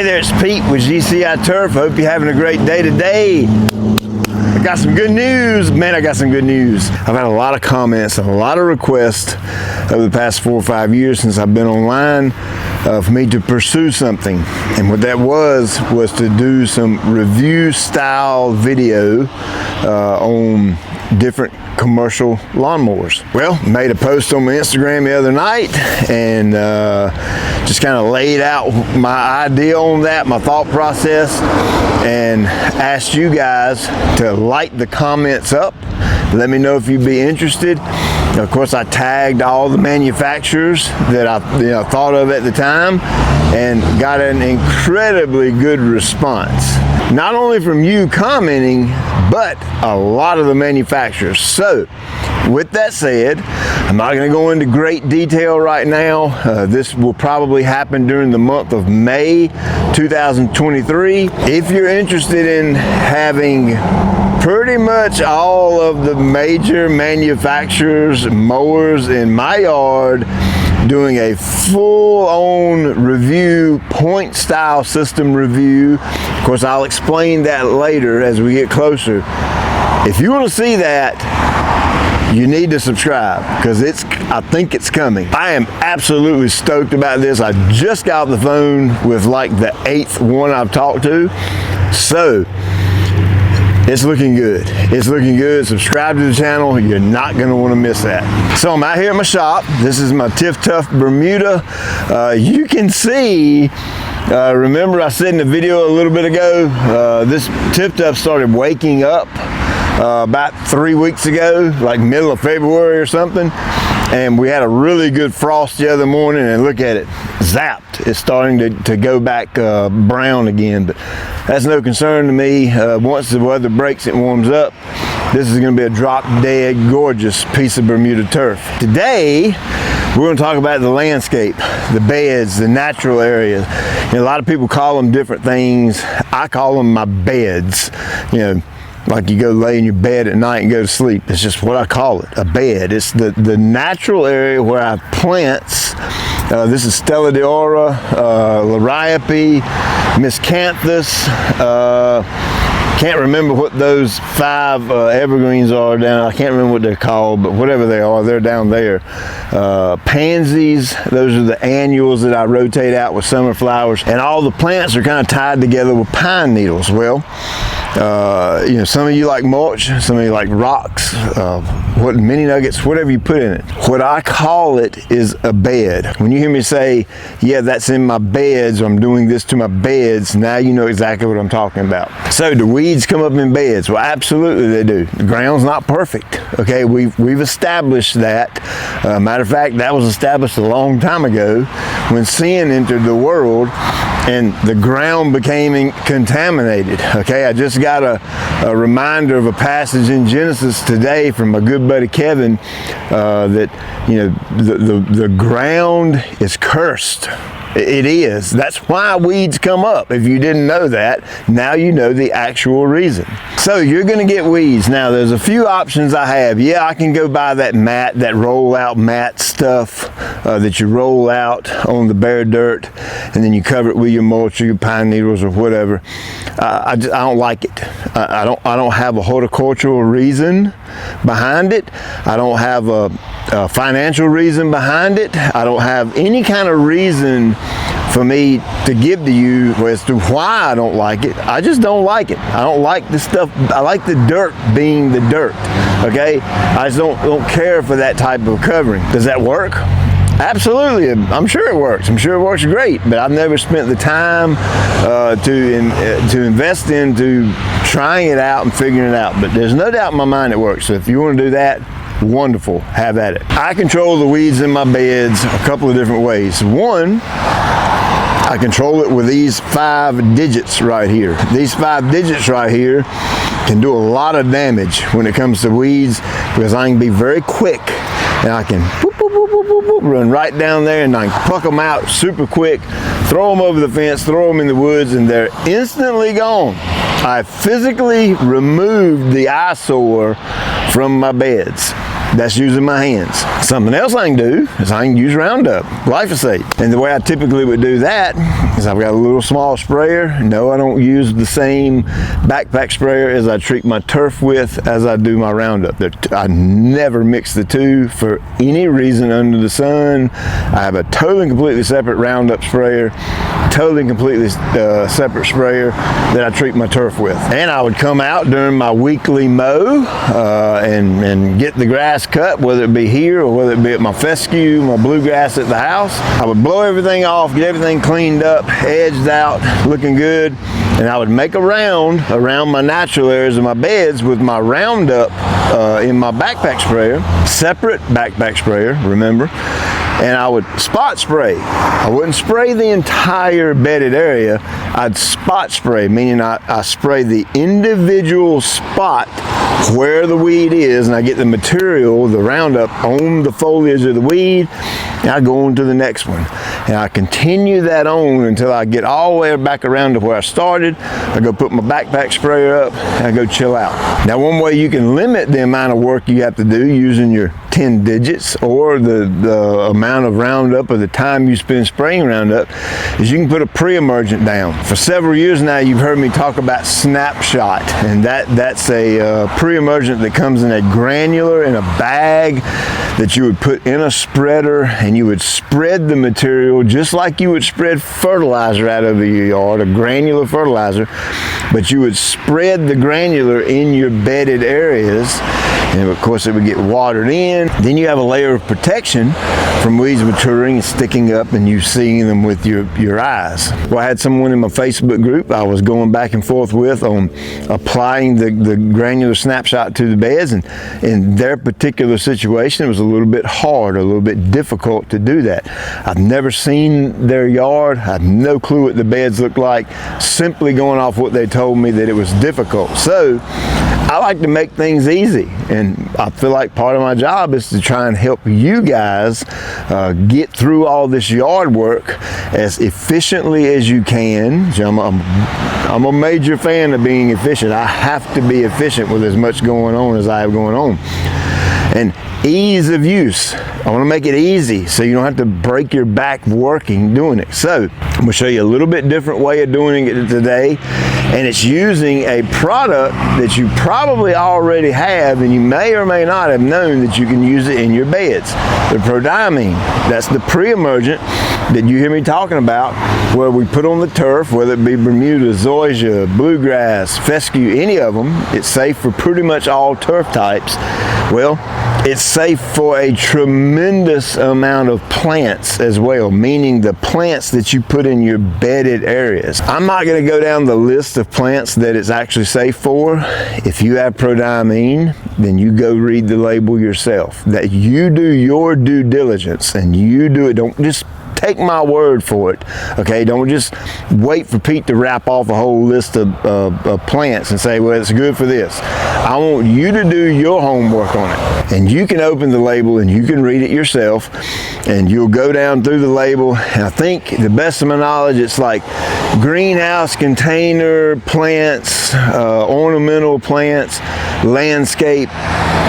Hey there, it's Pete with GCI Turf. Hope you're having a great day today. I got some good news. Man, I got some good news. I've had a lot of comments and a lot of requests over the past 4 or 5 years since I've been online for me to pursue something. And what that was to do some review style video on different commercial lawnmowers. Well, made a post on my Instagram the other night and just kind of laid out my idea on that, my thought process, and asked you guys to light the comments up. Let me know if you'd be interested. Of course, I tagged all the manufacturers that I thought of at the time and got an incredibly good response. Not only from you commenting, but a lot of the manufacturers. So, with that said, I'm not going to go into great detail right now. This will probably happen during the month of May 2023. If you're interested in having pretty much all of the major manufacturers' mowers in my yard, doing a full-on review, point style system review. Of course, I'll explain that later as we get closer. If you want to see that, you need to subscribe because I think it's coming. I am absolutely stoked about this. I just got off the phone with like the 8th one I've talked to. So, it's looking good. It's looking good. Subscribe to the channel. You're not going to want to miss that. So I'm out here at my shop. This is my Tiff Tuff Bermuda. You can see, remember I said in the video a little bit ago, this Tiff Tuff started waking up about 3 weeks ago, like middle of February or something. And we had a really good frost the other morning, and look at it, zapped. It's starting to go back brown again, but that's no concern to me. Once the weather breaks, it warms up. This is gonna be a drop dead gorgeous piece of Bermuda turf. Today, we're gonna talk about the landscape, the beds, the natural areas. A lot of people call them different things. I call them my beds. Like you go lay in your bed at night and go to sleep. It's just what I call it, a bed. It's the natural area where I have plants. This is Stella d'Oro, Liriope, Miscanthus. Can't remember what those 5 evergreens are down. I can't remember what they're called, but whatever they are, they're down there. Pansies, those are the annuals that I rotate out with summer flowers. And all the plants are kind of tied together with pine needles. Well, some of you like mulch, some of you like rocks, what mini nuggets, whatever you put in it. What I call it is a bed. When you hear me say, yeah, that's in my beds, or I'm doing this to my beds, now you know exactly what I'm talking about. So do weeds come up in beds? Well, absolutely they do. The ground's not perfect. Okay, we've established that. Matter of fact, that was established a long time ago when sin entered the world and the ground became contaminated. Okay, I just got a reminder of a passage in Genesis today from my good buddy Kevin that the ground is cursed. It is. That's why weeds come up. If you didn't know that, now you know the actual reason. So you're going to get weeds. Now there's a few options I have. Yeah, I can go buy that mat, that roll out mat stuff that you roll out on the bare dirt and then you cover it with your mulch or your pine needles or whatever. I don't like it. I don't have a horticultural reason behind it. I don't have a financial reason behind it. I don't have any kind of reason for me to give to you as to why I don't like it. I just don't like it. I don't like the stuff. I like the dirt being the dirt. Okay, I just don't care for that type of covering. Does that work? Absolutely, I'm sure it works. I'm sure it works great, but I've never spent the time to invest into trying it out and figuring it out. But there's no doubt in my mind it works. So if you want to do that, wonderful, have at it. I control the weeds in my beds a couple of different ways. One, I control it with these 5 digits right here. These 5 digits right here can do a lot of damage when it comes to weeds because I can be very quick and I can boop, boop, boop, boop, boop, boop, run right down there and I can pluck them out super quick, throw them over the fence, throw them in the woods, and they're instantly gone. I physically removed the eyesore from my beds. That's using my hands. Something else I can do is I can use Roundup, glyphosate. And the way I typically would do that is I've got a little small sprayer. No, I don't use the same backpack sprayer as I treat my turf with as I do my Roundup. I never mix the two for any reason under the sun. I have a totally and completely separate Roundup sprayer, totally and completely separate sprayer that I treat my turf with. And I would come out during my weekly mow and get the grass cut, whether it be here or whether it be at my fescue, my bluegrass at the house. I would blow everything off, get everything cleaned up, edged out, looking good, and I would make a round around my natural areas of my beds with my Roundup in my backpack sprayer, separate backpack sprayer, remember, and I would spot spray. I wouldn't spray the entire bedded area. I'd spot spray, meaning I spray the individual spot where the weed is, and I get the material, the Roundup, on the foliage of the weed, and I go on to the next one. And I continue that on until I get all the way back around to where I started. I go put my backpack sprayer up, and I go chill out. Now, one way you can limit the amount of work you have to do using your 10 digits or the amount of Roundup or the time you spend spraying Roundup is you can put a pre-emergent down. For several years now, you've heard me talk about Snapshot, and that's a pre-emergent that comes in a granular in a bag that you would put in a spreader, and you would spread the material just like you would spread fertilizer out over your yard, a granular fertilizer, but you would spread the granular in your bedded areas, and of course it would get watered in. Then you have a layer of protection from weeds maturing and sticking up and you seeing them with your eyes. Well, I had someone in my Facebook group I was going back and forth with on applying the granular Snapshot to the beds, and in their particular situation it was a little bit hard, a little bit difficult to do that. I've never seen their yard. I have no clue what the beds look like, simply going off what they told me that it was difficult. So I like to make things easy, and I feel like part of my job is to try and help you guys get through all this yard work as efficiently as you can. I'm a major fan of being efficient. I have to be efficient with as much going on as I have going on. And ease of use. I want to make it easy so you don't have to break your back working doing it. So I'm going to show you a little bit different way of doing it today, and it's using a product that you probably already have, and you may or may not have known that you can use it in your beds. The Prodiamine, that's the pre-emergent that you hear me talking about, where we put on the turf, whether it be Bermuda, zoysia, bluegrass, fescue, any of them. It's safe for pretty much all turf types. Well, it's safe for a tremendous amount of plants as well, meaning the plants that you put in your bedded areas. I'm not going to go down the list of plants that it's actually safe for. If you have Prodiamine, then you go read the label yourself. That you do your due diligence and you do it. Don't just take my word for it, okay? Don't just wait for Pete to rap off a whole list of plants and say, well, it's good for this. I want you to do your homework on it. And you can open the label and you can read it yourself, and you'll go down through the label. And I think, the best of my knowledge, it's like greenhouse container plants, ornamental plants, landscape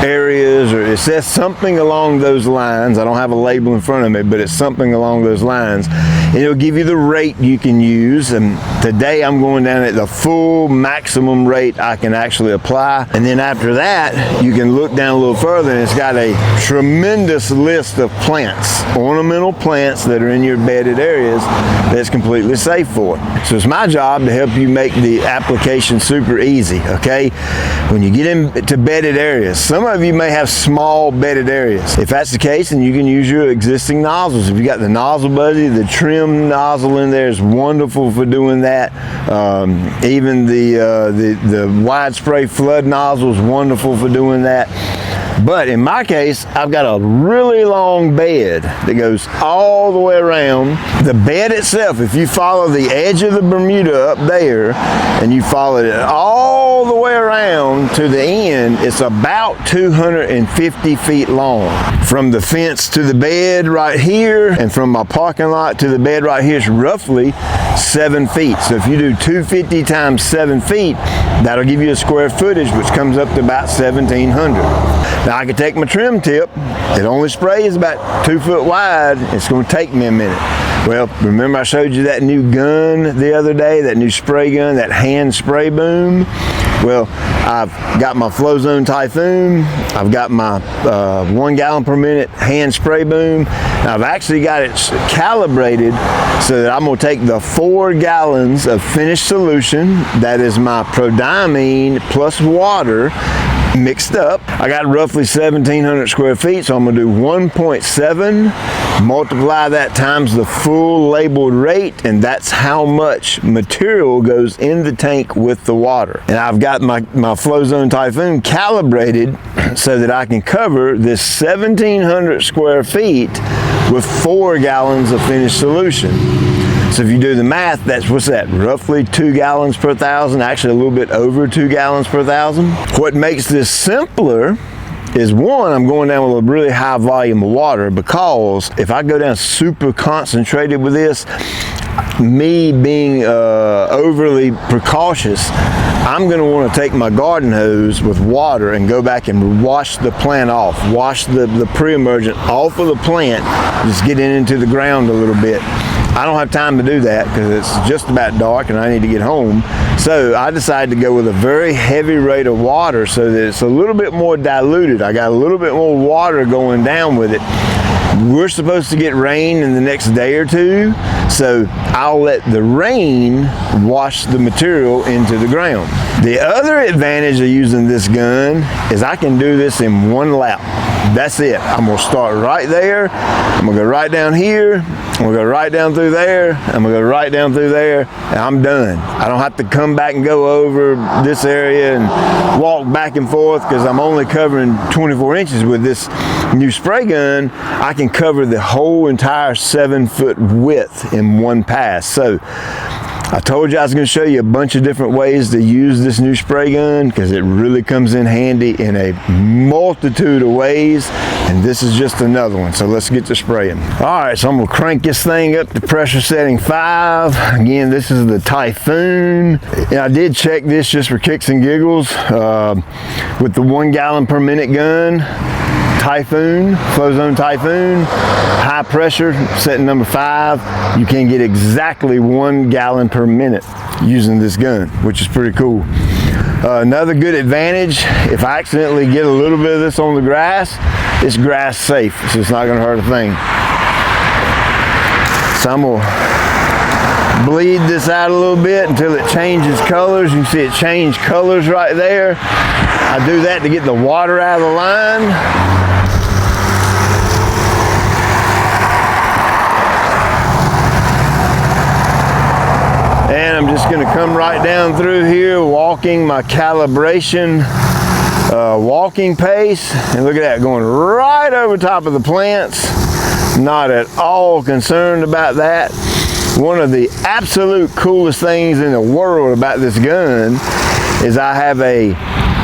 areas, or it says something along those lines. I don't have a label in front of me, but it's something along those lines, and it'll give you the rate you can use. And today I'm going down at the full maximum rate I can actually apply, and then after that you can look down a little further and it's got a tremendous list of plants, ornamental plants that are in your bedded areas that's completely safe for it. So it's my job to help you make the application super easy, okay? When you get into bedded areas, some of you may have small bedded areas. If that's the case, then you can use your existing nozzles. If you got the nozzle buddy, the trim nozzle in there is wonderful for doing that. Even the wide spray flood nozzle is wonderful for doing that. But in my case, I've got a really long bed that goes all the way around. The bed itself, if you follow the edge of the Bermuda up there and you follow it all the way around to the end, it's about 250 feet long. From the fence to the bed right here, and from my parking lot to the bed right here is roughly 7 feet. So if you do 250 times 7 feet, that'll give you a square footage, which comes up to about 1,700. Now I can take my trim tip. It only sprays about 2 foot wide. It's going to take me a minute. Well, remember I showed you that new gun the other day, that new spray gun, that hand spray boom? Well, I've got my Flow Zone Typhoon, I've got my 1 gallon per minute hand spray boom. Now, I've actually got it calibrated so that I'm going to take the 4 gallons of finished solution, that is my prodiamine plus water, mixed up. I got roughly 1,700 square feet, so I'm going to do 1.7, multiply that times the full labeled rate, and that's how much material goes in the tank with the water. And I've got my Flow Zone Typhoon calibrated so that I can cover this 1,700 square feet with 4 gallons of finished solution. So if you do the math, what's that? Roughly 2 gallons per thousand, actually a little bit over 2 gallons per thousand. What makes this simpler is, one, I'm going down with a really high volume of water, because if I go down super concentrated with this, me being overly precautious, I'm going to want to take my garden hose with water and go back and wash the plant off, wash the pre-emergent off of the plant, just getting into the ground a little bit. I don't have time to do that because it's just about dark and I need to get home. So I decided to go with a very heavy rate of water so that it's a little bit more diluted. I got a little bit more water going down with it. We're supposed to get rain in the next day or two, so I'll let the rain wash the material into the ground. The other advantage of using this gun is I can do this in one lap. That's it. I'm going to start right there. I'm going to go right down here. I'm going to go right down through there. I'm going to go right down through there, and I'm done. I don't have to come back and go over this area and walk back and forth, because I'm only covering 24 inches with this new spray gun. I can cover the whole entire 7-foot width in one pass. So I told you I was going to show you a bunch of different ways to use this new spray gun, because it really comes in handy in a multitude of ways, and this is just another one. So let's get to spraying. All right, so I'm going to crank this thing up to pressure setting 5. Again, this is the Typhoon. And I did check this just for kicks and giggles with the 1 gallon per minute gun. Typhoon, Flow Zone Typhoon, high pressure, setting number 5. You can get exactly 1 gallon per minute using this gun, which is pretty cool. Another good advantage, if I accidentally get a little bit of this on the grass, it's grass safe, so it's not going to hurt a thing. So I'm going to bleed this out a little bit until it changes colors. You can see it change colors right there. I do that to get the water out of the line. And I'm just going to come right down through here, walking my calibration walking pace. And look at that, going right over top of the plants. Not at all concerned about that. One of the absolute coolest things in the world about this gun is I have a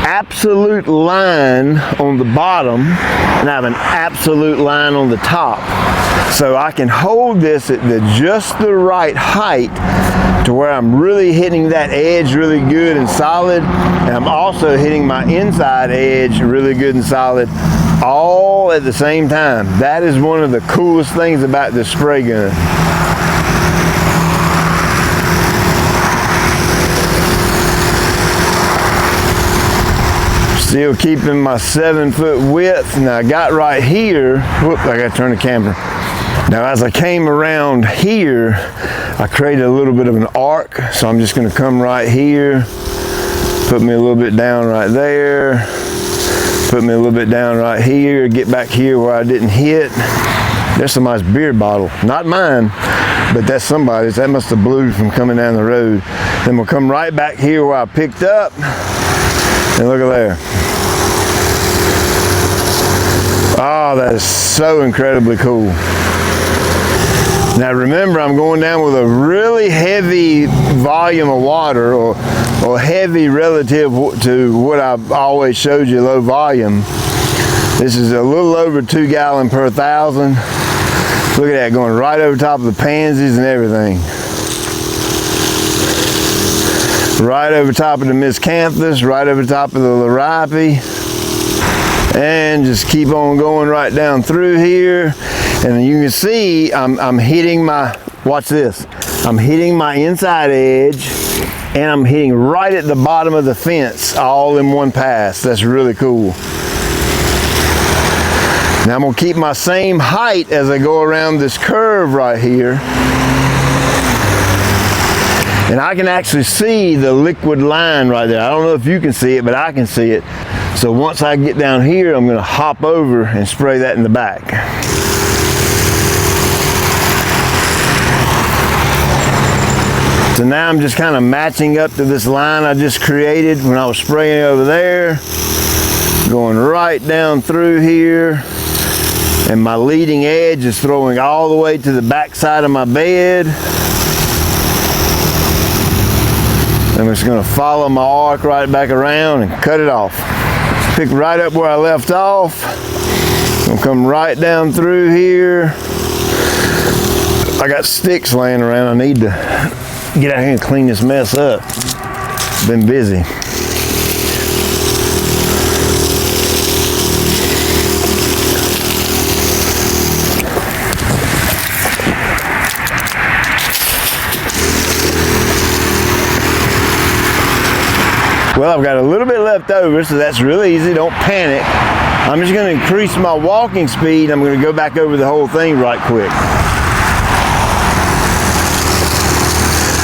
absolute line on the bottom and I have an absolute line on the top. So I can hold this at just the right height to where I'm really hitting that edge really good and solid, and I'm also hitting my inside edge really good and solid, all at the same time. That is one of the coolest things about this spray gun. Still keeping my 7-foot width. Now I got right here, whoop, I gotta turn the camera. Now as I came around here, I created a little bit of an arc, so I'm just going to come right here, put me a little bit down right there, put me a little bit down right here, get back here where I didn't hit. There's somebody's beer bottle, not mine, but that's somebody's. That must have blew from coming down the road. Then we'll come right back here where I picked up, and look at there. Oh, that is so incredibly cool. Now remember, I'm going down with a really heavy volume of water, or heavy relative to what I've always showed you, low volume. This is a little over 2 gallon per thousand. Look at that, going right over top of the pansies and everything. Right over top of the miscanthus, right over top of the liripe. And just keep on going right down through here. And you can see I'm hitting my watch this. I'm hitting my inside edge and I'm hitting right at the bottom of the fence all in one pass. That's really cool. Now I'm gonna keep my same height as I go around this curve right here. And I can actually see the liquid line right there. I don't know if you can see it, but I can see it. So once I get down here, I'm gonna hop over and spray that in the back. So now I'm just kind of matching up to this line I just created when I was spraying over there. Going right down through here. And my leading edge is throwing all the way to the back side of my bed. I'm just going to follow my arc right back around and cut it off. Pick right up where I left off. I'm going to come right down through here. I got sticks laying around. I need to get out here and clean this mess up. Been busy. Well, I've got a little bit left over, so that's really easy. Don't panic. I'm just going to increase my walking speed. I'm going to go back over the whole thing right quick.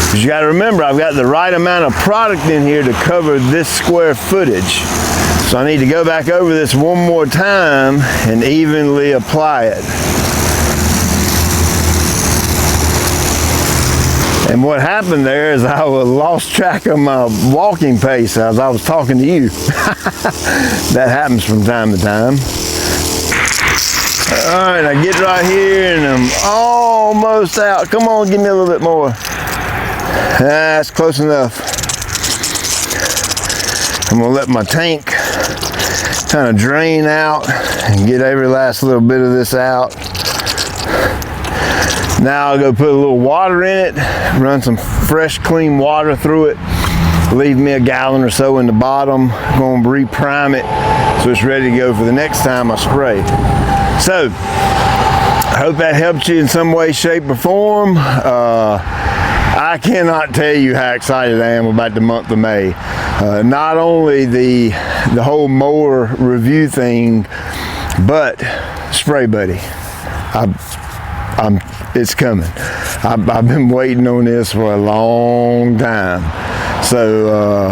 Because you got to remember, I've got the right amount of product in here to cover this square footage. So I need to go back over this one more time and evenly apply it. And what happened there is I lost track of my walking pace as I was talking to you. That happens from time to time. All right, I get right here and I'm almost out. Come on, give me a little bit more. That's close enough. I'm gonna let my tank kind of drain out and get every last little bit of this out. Now I'll go put a little water in it, run some fresh, clean water through it, leave me a gallon or so in the bottom. I'm going to re-prime it so it's ready to go for the next time I spray. So, I hope that helped you in some way, shape, or form. I cannot tell you how excited I am about the month of May. Not only the whole mower review thing, but Spray Buddy. It's coming. I've been waiting on this for a long time. So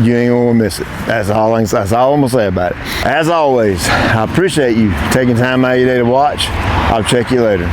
you ain't gonna miss it. That's all I'm gonna say about it. As always, I appreciate you taking time out of your day to watch. I'll check you later.